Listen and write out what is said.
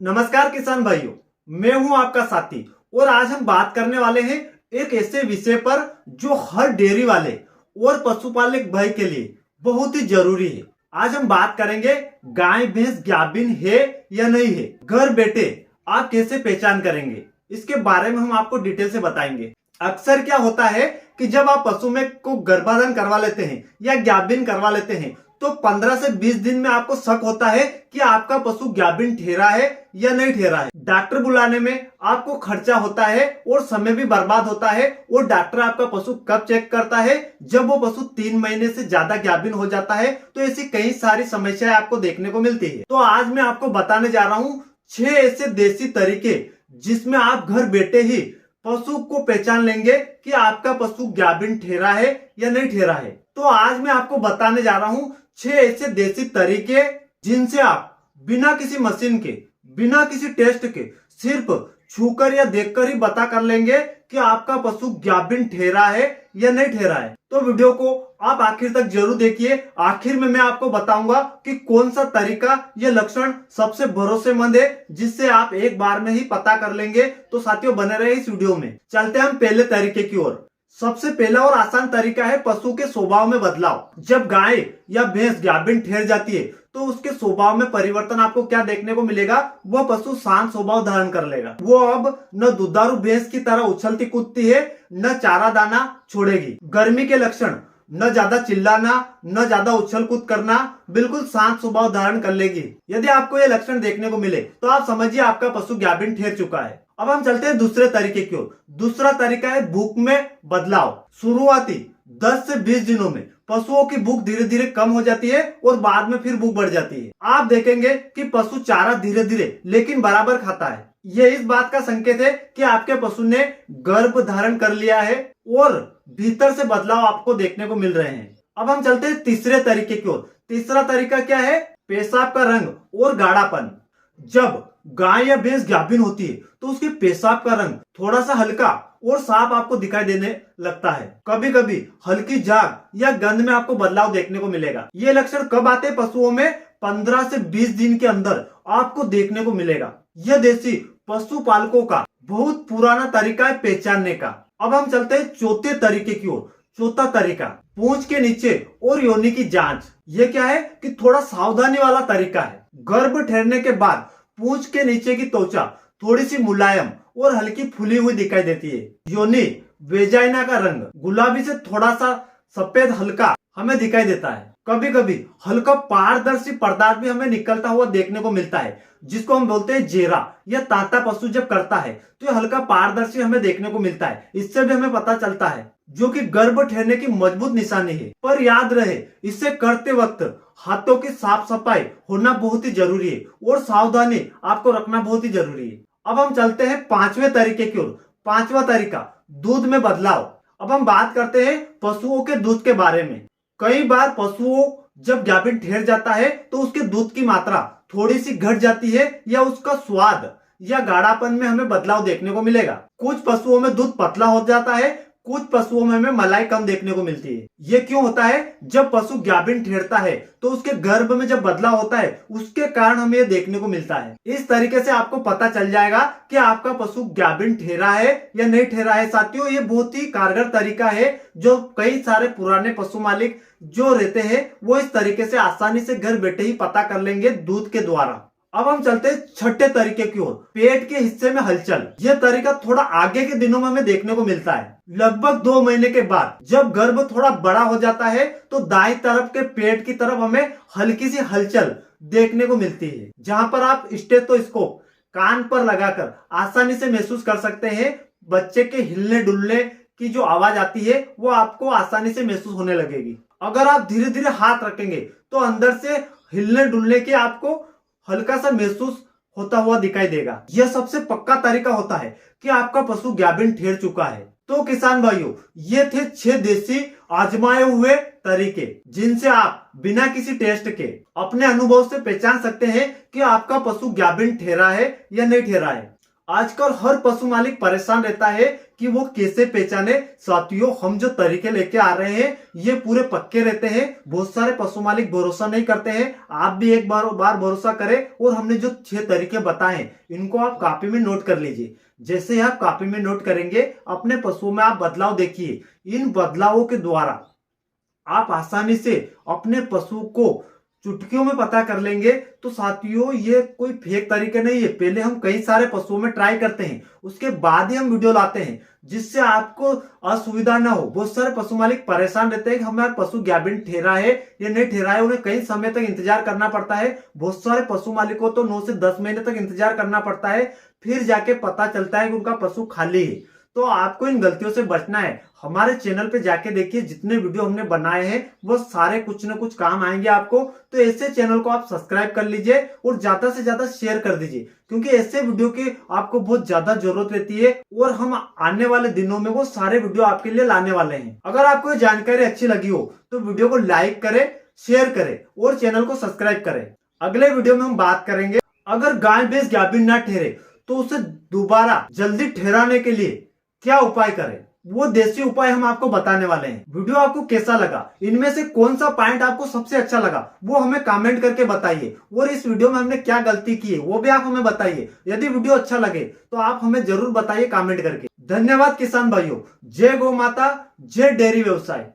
नमस्कार किसान भाइयों, मैं हूं आपका साथी और आज हम बात करने वाले हैं एक ऐसे विषय पर जो हर डेयरी वाले और पशुपालक भाई के लिए बहुत ही जरूरी है। आज हम बात करेंगे गाय भैंस गाभिन है या नहीं है। घर बैठे आप कैसे पहचान करेंगे, इसके बारे में हम आपको डिटेल से बताएंगे। अक्सर क्या होता है कि जब आप पशु में को गर्भाधान करवा लेते हैं या गाभिन करवा लेते हैं तो 15 से 20 दिन में आपको शक होता है कि आपका पशु गाभिन ठहरा है या नहीं ठहरा है। डॉक्टर बुलाने में आपको खर्चा होता है और समय भी बर्बाद होता है। और डॉक्टर आपका पशु कब चेक करता है, जब वो पशु 3 महीने से ज्यादा गाभिन हो जाता है। तो ऐसी कई सारी समस्याएं आपको देखने को मिलती है। तो आज मैं आपको बताने जा रहा हूँ 6 ऐसे देसी तरीके जिसमें आप घर बैठे ही पशु को पहचान लेंगे कि आपका पशु गाभिन ठहरा है या नहीं ठहरा है। तो आज मैं आपको बताने जा रहा हूँ 6 ऐसे देसी तरीके जिनसे आप बिना किसी मशीन के, बिना किसी टेस्ट के, सिर्फ छूकर या देखकर ही पता कर लेंगे कि आपका पशु गाभिन ठहरा है या नहीं ठहरा है। तो वीडियो को आप आखिर तक जरूर देखिए। आखिर में मैं आपको बताऊंगा कि कौन सा तरीका या लक्षण सबसे भरोसेमंद है जिससे आप एक बार में ही पता कर लेंगे। तो साथियों बने रहे इस वीडियो में। चलते हैं हम पहले तरीके की ओर। सबसे पहला और आसान तरीका है पशु के स्वभाव में बदलाव। जब गाय या भैंस गाभिन ठहर जाती है तो उसके स्वभाव में परिवर्तन आपको क्या देखने को मिलेगा, वह पशु शांत स्वभाव धारण कर लेगा। वो अब न दुधारू भैंस की तरह उछलती कूदती है, न चारा दाना छोड़ेगी। गर्मी के लक्षण, न ज्यादा चिल्लाना, न ज्यादा उछल कूद करना, बिल्कुल शांत स्वभाव धारण कर लेगी। यदि आपको ये लक्षण देखने को मिले तो आप समझिए आपका पशु गाभिन ठहर चुका है। अब हम चलते हैं दूसरे तरीके की ओर। दूसरा तरीका है भूख में बदलाव। शुरुआती 10 से 20 दिनों में पशुओं की भूख धीरे धीरे कम हो जाती है और बाद में फिर भूख बढ़ जाती है। आप देखेंगे कि पशु चारा धीरे धीरे लेकिन बराबर खाता है। यह इस बात का संकेत है कि आपके पशु ने गर्भ धारण कर लिया है और भीतर से बदलाव आपको देखने को मिल रहे हैं। अब हम चलते हैं तीसरे तरीके की ओर। तीसरा तरीका क्या है? पेशाब का रंग और गाढ़ापन। जब गाय या भैंस गाभिन होती है तो उसके पेशाब का रंग थोड़ा सा हल्का और साफ आपको दिखाई देने लगता है। कभी कभी हल्की झाग या गंध में आपको बदलाव देखने को मिलेगा। ये लक्षण कब आते हैं? पशुओं में 15 से 20 दिन के अंदर आपको देखने को मिलेगा। यह देसी पशुपालकों का बहुत पुराना तरीका है पहचानने का। अब हम चलते हैं चौथे तरीके की ओर। चौथा तरीका पूंछ के नीचे और योनि की जांच। ये क्या है कि थोड़ा सावधानी वाला तरीका है। गर्भ ठहरने के बाद पूंछ के नीचे की त्वचा थोड़ी सी मुलायम और हल्की फूली हुई दिखाई देती है। योनि वेजाइना का रंग गुलाबी से थोड़ा सा सफेद हल्का हमें दिखाई देता है। कभी कभी हल्का पारदर्शी पदार्थ भी हमें निकलता हुआ देखने को मिलता है, जिसको हम बोलते हैं जेरा या तांता पशु जब करता है तो ये हल्का पारदर्शी हमें देखने को मिलता है। इससे भी हमें पता चलता है, जो कि गर्भ ठहरने की मजबूत निशानी है। पर याद रहे, इसे करते वक्त हाथों की साफ सफाई होना बहुत ही जरूरी है और सावधानी आपको रखना बहुत ही जरूरी है। अब हम चलते हैं पांचवें तरीके की ओर। पांचवा तरीका दूध में बदलाव। अब हम बात करते हैं पशुओं के दूध के बारे में। कई बार पशुओं जब गाभिन ठहर जाता है तो उसके दूध की मात्रा थोड़ी सी घट जाती है या उसका स्वाद या गाढ़ापन में हमें बदलाव देखने को मिलेगा। कुछ पशुओं में दूध पतला हो जाता है, कुछ पशुओं में हमें मलाई कम देखने को मिलती है। ये क्यों होता है? जब पशु गाभिन ठहरता है तो उसके गर्भ में जब बदलाव होता है उसके कारण हमें ये देखने को मिलता है। इस तरीके से आपको पता चल जाएगा कि आपका पशु गाभिन ठहरा है या नहीं ठहरा है। साथियों ये बहुत ही कारगर तरीका है जो कई सारे पुराने पशु मालिक जो रहते हैं वो इस तरीके से आसानी से घर बैठे ही पता कर लेंगे दूध के द्वारा। अब हम चलते हैं छठे तरीके की ओर। पेट के हिस्से में हलचल। यह तरीका थोड़ा आगे के दिनों में हमें देखने को मिलता है। लगभग 2 महीने के बाद जब गर्भ थोड़ा बड़ा हो जाता है तो दाईं तरफ के पेट की तरफ हमें हल्की सी हलचल देखने को मिलती है, जहां पर आप स्टेथोस्कोप कान पर लगाकर आसानी से महसूस कर सकते हैं। बच्चे के हिलने डुलने की जो आवाज आती है वो आपको आसानी से महसूस होने लगेगी। अगर आप धीरे धीरे हाथ रखेंगे तो अंदर से हिलने डुलने के आपको हल्का सा महसूस होता हुआ दिखाई देगा। यह सबसे पक्का तरीका होता है कि आपका पशु गाभिन ठहर चुका है। तो किसान भाइयों, ये थे 6 देसी आजमाए हुए तरीके जिनसे आप बिना किसी टेस्ट के अपने अनुभव से पहचान सकते हैं कि आपका पशु गाभिन ठहरा है या नहीं ठहरा है। आजकल हर पशु मालिक परेशान रहता है कि वो कैसे पहचाने। साथियों, हम जो तरीके लेके आ रहे हैं ये पूरे पक्के रहते हैं। बहुत सारे पशु मालिक भरोसा नहीं करते हैं, आप भी एक बार भरोसा करें। और हमने जो 6 तरीके बताए हैं इनको आप कॉपी में नोट कर लीजिए। जैसे ही आप कॉपी में नोट करेंगे अपने पशुओं में आप बदलाव देखिए। इन बदलावों के द्वारा आप आसानी से अपने पशु को चुटकियों में पता कर लेंगे। तो साथियों, ये कोई फेक तरीके नहीं है। पहले हम कई सारे पशुओं में ट्राई करते हैं, उसके बाद ही हम वीडियो लाते हैं, जिससे आपको असुविधा ना हो। बहुत सारे पशु मालिक परेशान रहते हैं कि हमारा पशु गाभिन ठहरा है या नहीं ठहरा है, उन्हें कई समय तक इंतजार करना पड़ता है। बहुत सारे पशु मालिकों को तो 9 से 10 महीने तक इंतजार करना पड़ता है, फिर जाके पता चलता है कि उनका पशु खाली है। तो आपको इन गलतियों से बचना है। हमारे चैनल पे जाके देखिए, जितने वीडियो हमने बनाए हैं वो सारे कुछ ना कुछ काम आएंगे आपको। तो ऐसे चैनल को आप सब्सक्राइब कर लीजिए और ज्यादा से ज्यादा शेयर कर दीजिए, क्योंकि ऐसे वीडियो की आपको बहुत ज्यादा जरूरत रहती है और हम आने वाले दिनों में वो सारे वीडियो आपके लिए लाने वाले हैं। अगर आपको ये जानकारी अच्छी लगी हो तो वीडियो को लाइक करें, शेयर करें और चैनल को सब्सक्राइब करें। अगले वीडियो में हम बात करेंगे, अगर गाय भैंस गाभिन ना ठहरे तो उसे दोबारा जल्दी ठहराने के लिए क्या उपाय करें, वो देसी उपाय हम आपको बताने वाले हैं। वीडियो आपको कैसा लगा, इनमें से कौन सा पॉइंट आपको सबसे अच्छा लगा, वो हमें कमेंट करके बताइए। और इस वीडियो में हमने क्या गलती की है वो भी आप हमें बताइए। यदि वीडियो अच्छा लगे तो आप हमें जरूर बताइए कमेंट करके। धन्यवाद किसान भाइयों। जय गौ माता, जय डेयरी व्यवसाय।